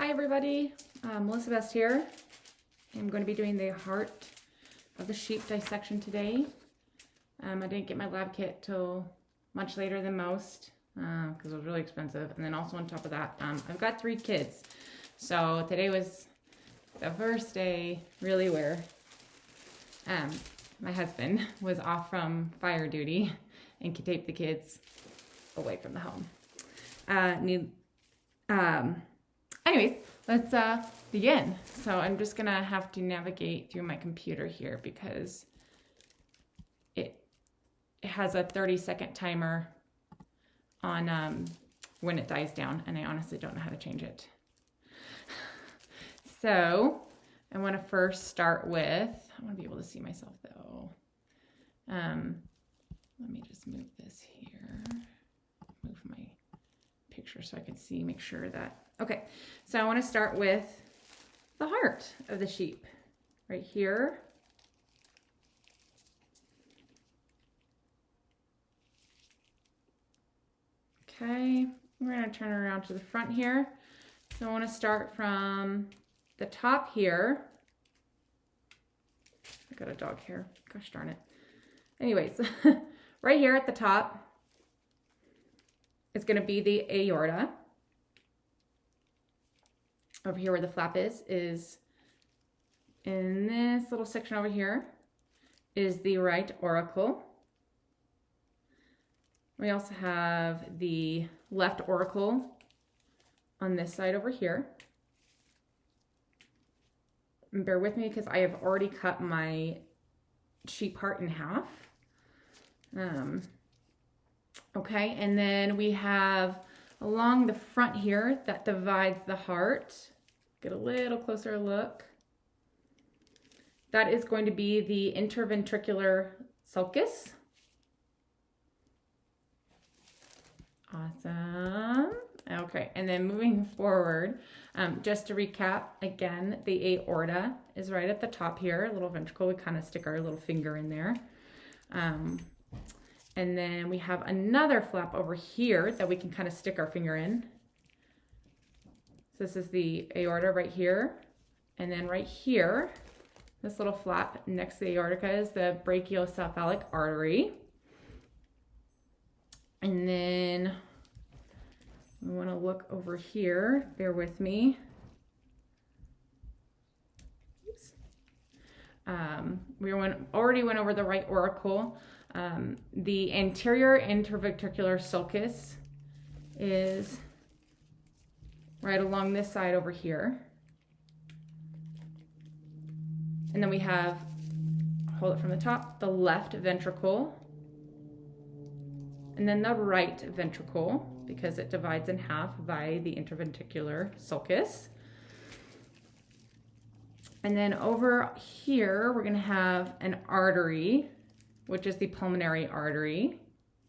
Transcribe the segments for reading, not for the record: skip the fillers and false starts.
Hi everybody, Melissa Best here. I'm going to be doing the heart of the sheep dissection today. I didn't get my lab kit till much later than most because it was really expensive. And then also on top of that, I've got 3 kids. So today was the first day really where my husband was off from fire duty and could take the kids away from the home. Anyways, let's begin. So I'm just gonna have to navigate through my computer here because it has a 30-second timer on when it dies down, and I honestly don't know how to change it. So I want to first start with, I want to be able to see myself though. Let me just move this here, move my picture so I can see, make sure that, okay. So I want to start with the heart of the sheep right here. Okay, we're going to turn around to the front here. So I want to start from the top here. I got a dog hair, gosh darn it. Anyways, right here at the top is going to be the aorta. Over here where the flap is in this little section over here is the right auricle. We also have the left auricle on this side over here. And bear with me because I have already cut my sheep heart in half. Okay, and then we have along the front here that divides the heart. Get a little closer look. That is going to be the interventricular sulcus. Awesome. Okay, and then moving forward, just to recap again, the aorta is right at the top here, a little ventricle. We kind of stick our little finger in there. And then we have another flap over here that we can kind of stick our finger in. So this is the aorta right here. And then right here, this little flap next to the aorta is the brachiocephalic artery. And then we want to look over here, bear with me. Oops. We already went over the right auricle. The anterior interventricular sulcus is right along this side over here. And then we have, hold it from the top, the left ventricle. And then the right ventricle, because it divides in half by the interventricular sulcus. And then over here, we're gonna have an artery, which is the pulmonary artery.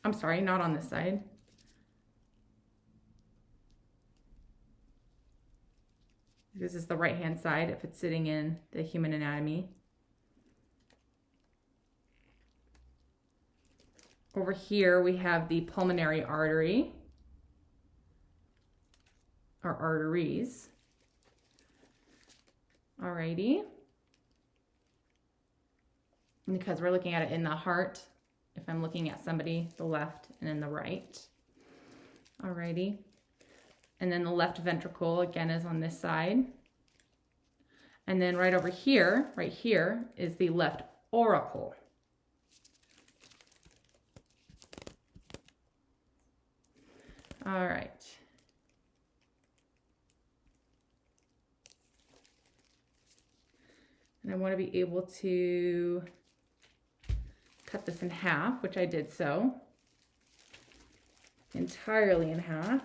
I'm sorry, not on this side. This is the right-hand side if it's sitting in the human anatomy. Over here, we have the pulmonary artery, or arteries. Alrighty. Because we're looking at it in the heart, if I'm looking at somebody, the left and then the right. Alrighty. And then the left ventricle, again, is on this side. And then right over here, right here, is the left auricle. All right. And I want to be able to cut this in half, which I did so. Entirely in half.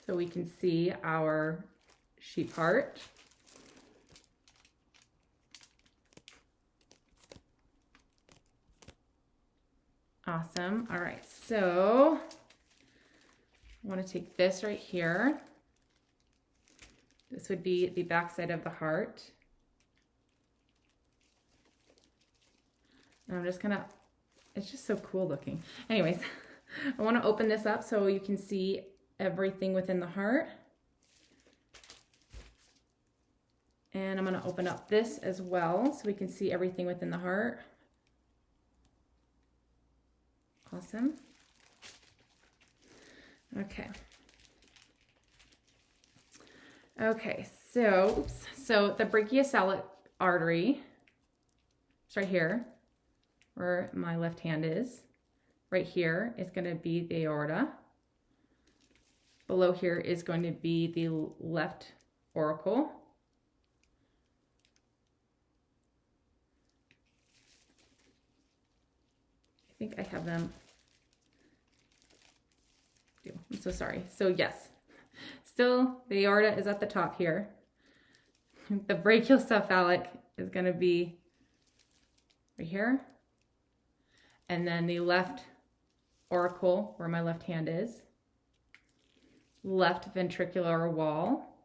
So we can see our sheep heart. Awesome. All right, so I want to take this right here. This would be the back side of the heart. And I'm just gonna, it's just so cool looking. Anyways, I want to open this up so you can see everything within the heart. And I'm going to open up this as well so we can see everything within the heart. Awesome. Okay. Okay, so the brachiocephalic artery is right here, where my left hand is. Right here is going to be the aorta. Below here is going to be the left auricle. I think I have them. I'm so sorry. So yes, still the aorta is at the top here. The brachiocephalic is going to be right here. And then the left auricle, where my left hand is. Left ventricular wall.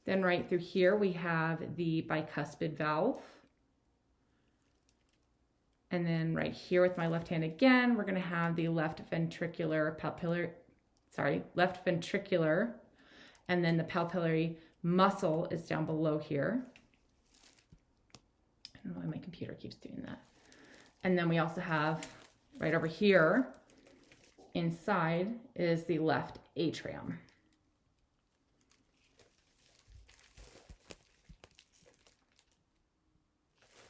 Then right through here we have the bicuspid valve. And then right here with my left hand again, we're going to have the left ventricular left ventricular, and then the papillary muscle is down below here. I don't know why my computer keeps doing that. And then we also have right over here inside is the left atrium.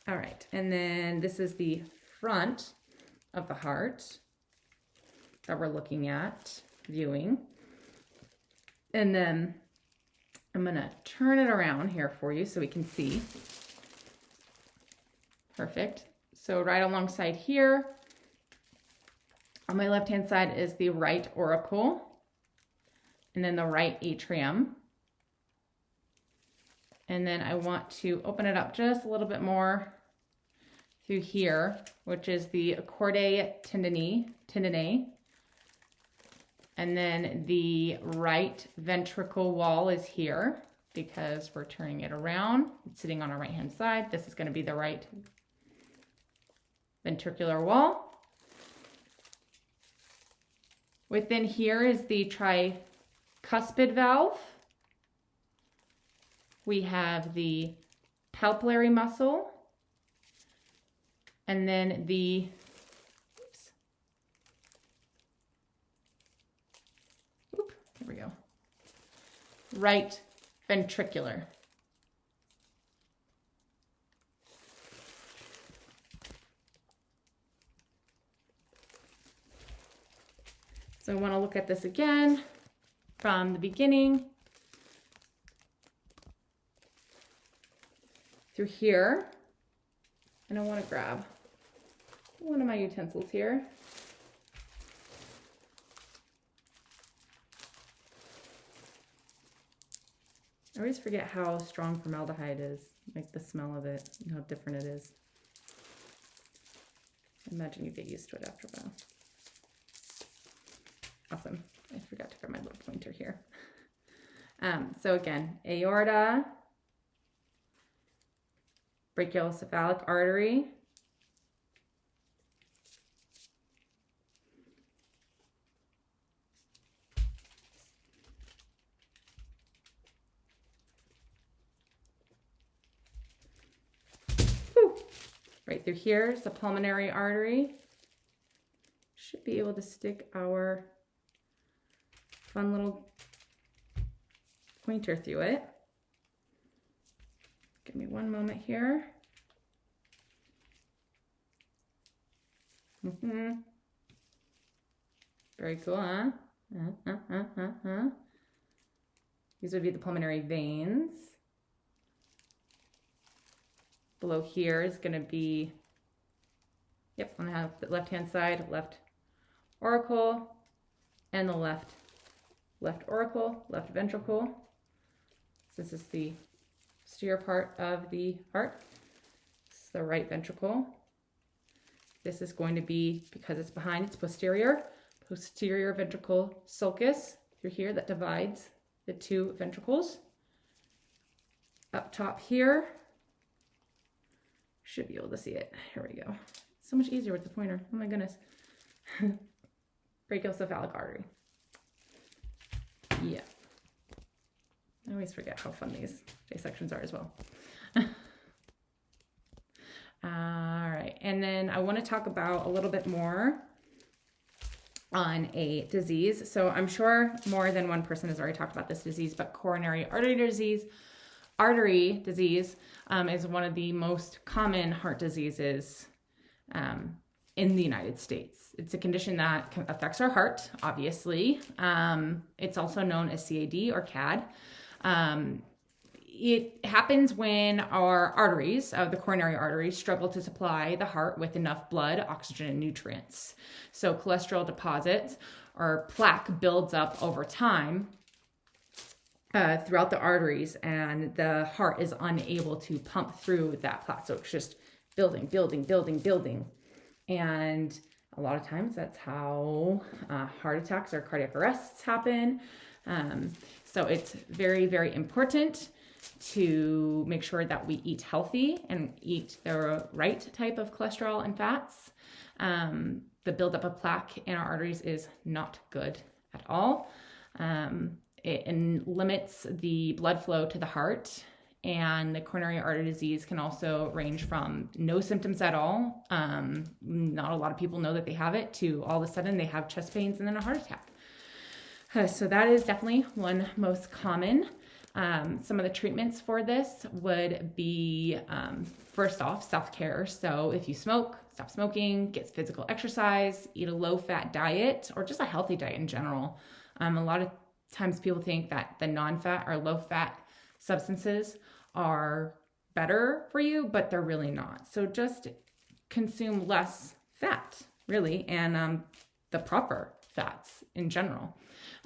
All right, and then this is the front of the heart that we're looking at, viewing. And then I'm gonna turn it around here for you so we can see. Perfect. So right alongside here, on my left-hand side is the right auricle, and then the right atrium. And then I want to open it up just a little bit more through here, which is the chordae tendineae. And then the right ventricle wall is here because we're turning it around. It's sitting on our right-hand side. This is going to be the right ventricular wall. Within here is the tricuspid valve. We have the papillary muscle, and then the there we go, right ventricular. So I want to look at this again from the beginning through here. And I want to grab one of my utensils here. I always forget how strong formaldehyde is, like the smell of it and how different it is. I imagine you get used to it after a while. Awesome. I forgot to grab my little pointer here. So again, aorta, brachiocephalic artery, right through here is the pulmonary artery. Should be able to stick our fun little pointer through it. Give me one moment here. Very cool, huh? These would be the pulmonary veins. Below here is going to be, yep, I'm going to have the left-hand side, left auricle, and the left auricle, left ventricle. So this is the posterior part of the heart. This is the right ventricle. This is going to be, because it's behind, it's posterior ventricle sulcus through here that divides the two ventricles. Up top here, should be able to see it. Here we go. So much easier with the pointer. Oh my goodness. Brachiocephalic artery. Yeah. always forget how fun these dissections are as well. All right, and then I want to talk about a little bit more on a disease. So I'm sure more than one person has already talked about this disease, but coronary artery disease. Artery disease is one of the most common heart diseases in the United States. It's a condition that affects our heart, obviously. It's also known as CAD or CAD. It happens when our arteries, the coronary arteries, struggle to supply the heart with enough blood, oxygen, and nutrients. So cholesterol deposits or plaque builds up over time throughout the arteries, and the heart is unable to pump through that plaque. So it's just building. And a lot of times that's how heart attacks or cardiac arrests happen. So it's very, very important to make sure that we eat healthy and eat the right type of cholesterol and fats. The buildup of plaque in our arteries is not good at all. It limits the blood flow to the heart, and the coronary artery disease can also range from no symptoms at all. Not a lot of people know that they have it, to all of a sudden they have chest pains and then a heart attack. So that is definitely one most common. Some of the treatments for this would be, first off, self-care. So if you smoke, stop smoking, get physical exercise, eat a low-fat diet, or just a healthy diet in general. A lot of times people think that the non-fat or low-fat substances are better for you, but they're really not. So just consume less fat, really, and the proper fats in general.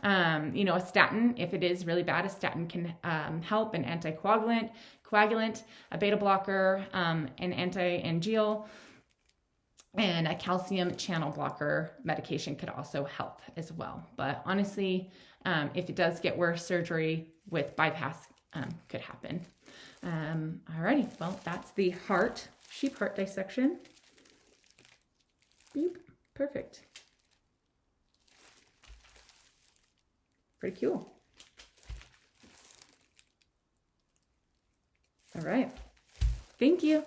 A statin, if it is really bad, a statin can help, an anticoagulant, a beta blocker, an anti-angial, and a calcium channel blocker medication could also help as well. But honestly, if it does get worse, surgery with bypass could happen. Alrighty, well, that's the sheep heart dissection. Beep, perfect. Pretty cool. All right. Thank you.